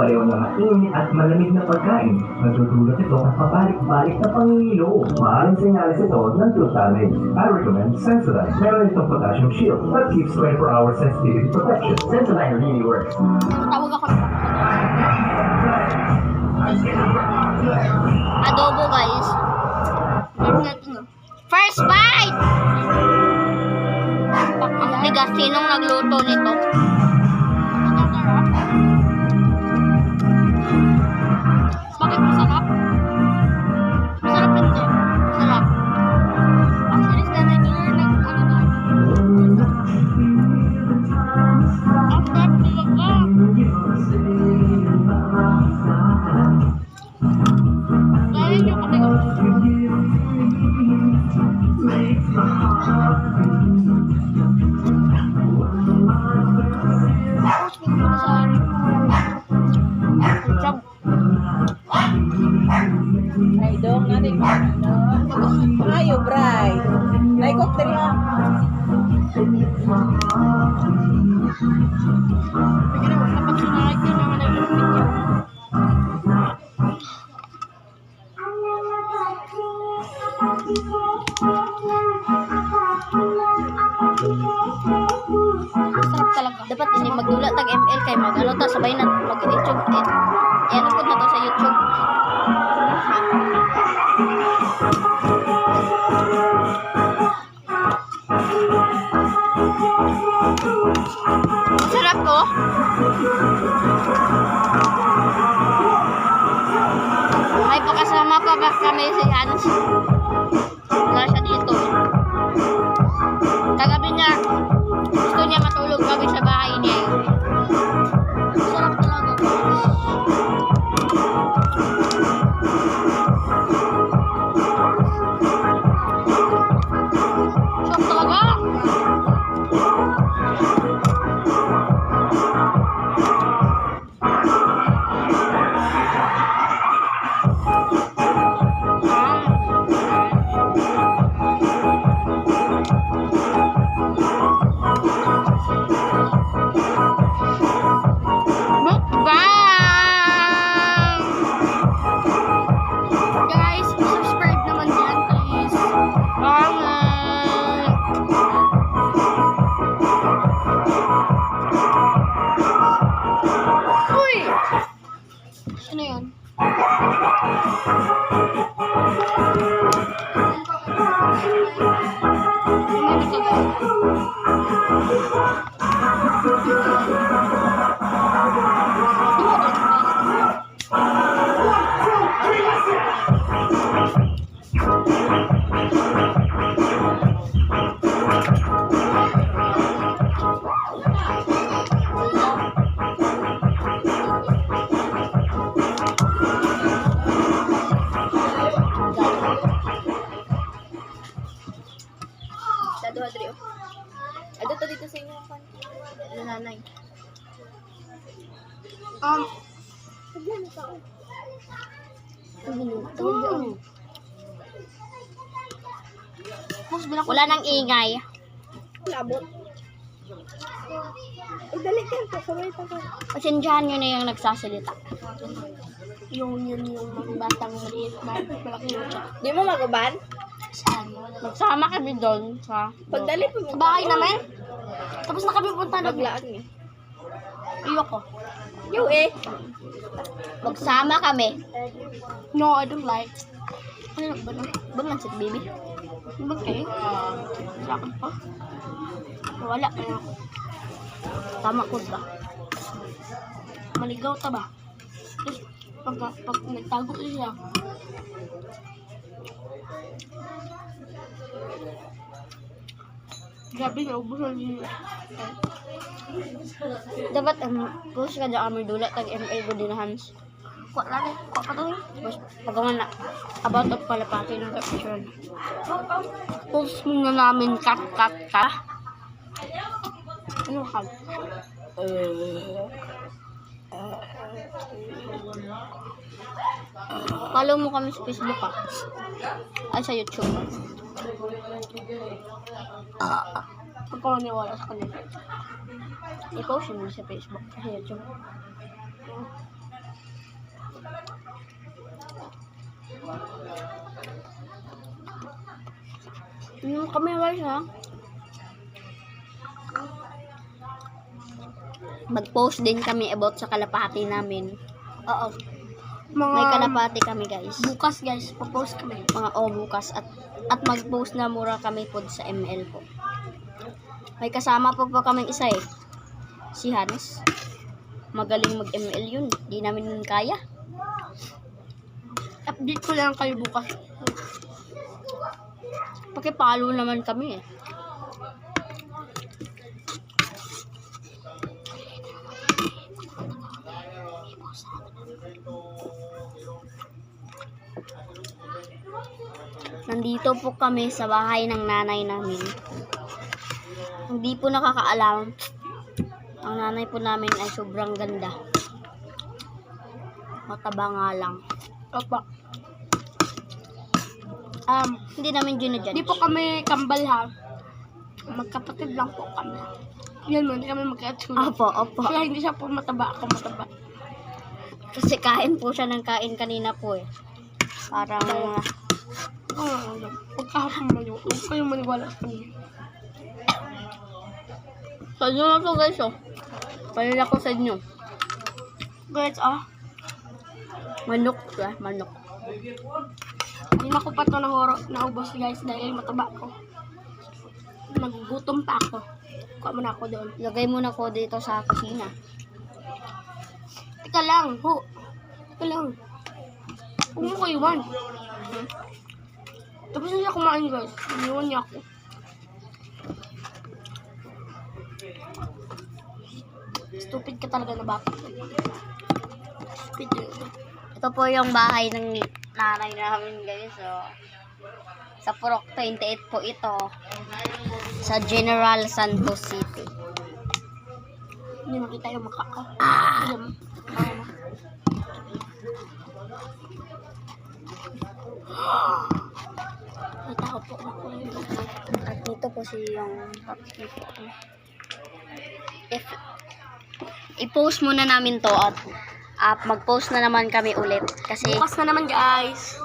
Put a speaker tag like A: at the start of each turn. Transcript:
A: pareho ng mainit at malamig na pagkain. Nagdudulot ito ng pabalik-balik na pangingilo. Maaaring senyales ito ng tooth damage. I recommend Sensodyne. Meron itong potassium shield that keeps 24-hour sensitivity protection. Sensodyne really works.
B: Tawag ako ng adobo, guys. First bite! Ang tigas, sinong nagluto nito? Bakit masarap? Masarap hindi. Masarap. Ang sinis na naging nag-ano doon. Ang sarap talaga. Dahil yung kami
C: Ay, dong, natin. Ayo, bray. Naikot din ha.
B: kapag sinakit ko naman ang video. Masarap talaga. Dapat hindi magdula tag ML kay mag-ano ta sabay na mag-YouTube. Yan ko na to sa YouTube. Sarap ko. May pakasama pa ba kami si Hans? Wala siya dito. Kagabi niya, gusto niya matulog kami sa bahay niya. Sarap talaga. Sarap talaga. Guys, subscribe naman dyan, please. Uy! Ano yun? Dado Adrio. Ado to dito sa inyo kan. Nanay. Sagyan sa ako. Wala nang ingay.
C: Labot. Ay, dali ka. Sabay pa ka.
B: Pasensyahan nyo na yung nagsasalita.
C: Yung mga batang maliit na malaki yung siya. Di mo maguban?
B: Magsama kami doon sa
C: Pagdali po
B: sa bahay namin. Tapos na kami punta na.
C: maglaan niya.
B: Iwak ko.
C: Yo eh.
B: Magsama kami. No, I don't like. Ano ba na? Ba't si baby? Ba't kayo? Wala ka pa? Wala ka na. Tama ko ba? Maligaw ta ba? Tapos pag nagtago siya. Grabe na, ubusan niya. Dapat, post ka dyan kami dula, tag-ML ko din na Hans. Kuha lang eh, kuha pa to eh. Tapos, pagawa na, about of palapati ng caption. Post muna namin, cut. Ano ka? Follow mo kami sa Facebook ah. Ay, sa YouTube. Pagkaw niwala sa kanila. I-post mo sa Facebook, sa YouTube. Yung kami guys ha. Mag-post din kami about sa kalapati namin.
C: Oo.
B: May kalapati kami guys.
C: Bukas guys, papost kami.
B: Mga bukas at mag-post na mura kami po sa ML po. May kasama po kaming isa eh. Si Hans. Magaling mag-ML yun. Di namin yun kaya.
C: Update ko lang kayo bukas.
B: Pakipalo naman kami eh. Nandito po kami sa bahay ng nanay namin. Hindi po nakakaalam. Ang nanay po namin ay sobrang ganda. Mataba nga lang.
C: Opo.
B: Hindi namin ginadyan.
C: Di po kami kambal ha. Magkapatid lang po kami. Yan mo, hindi kami magkatulad.
B: Opo.
C: Kaya hindi siya po mataba, ako mataba.
B: Kasi kain po siya ng kain kanina po eh. Parang
C: Pagkahapon mo yun, huwag kayong maniwala sa kanya.
B: sa inyo na to guys oh. Palila ko sa inyo.
C: Guys,
B: Manok ah, manok.
C: hindi na ko pa ito naubos guys dahil mataba ko. Nagugutom pa ako. Kuha mo na ako doon.
B: Lagay mo na ko dito sa kusina.
C: Teka lang, Teka lang. Huwag mo ko iwan. Tapos na siya kumain guys. Iniwan niya ako. Stupid ka talaga na bata. Stupid yun.
B: Ito po yung bahay ng nanay namin guys. So, sa Purok 28 po ito. Sa General Santos City.
C: Hindi makita yung mukha ko. May tao po ako.
B: At dito po si yung papi po. I-post muna namin to at mag-post na naman kami ulit kasi
C: Bukas na naman guys.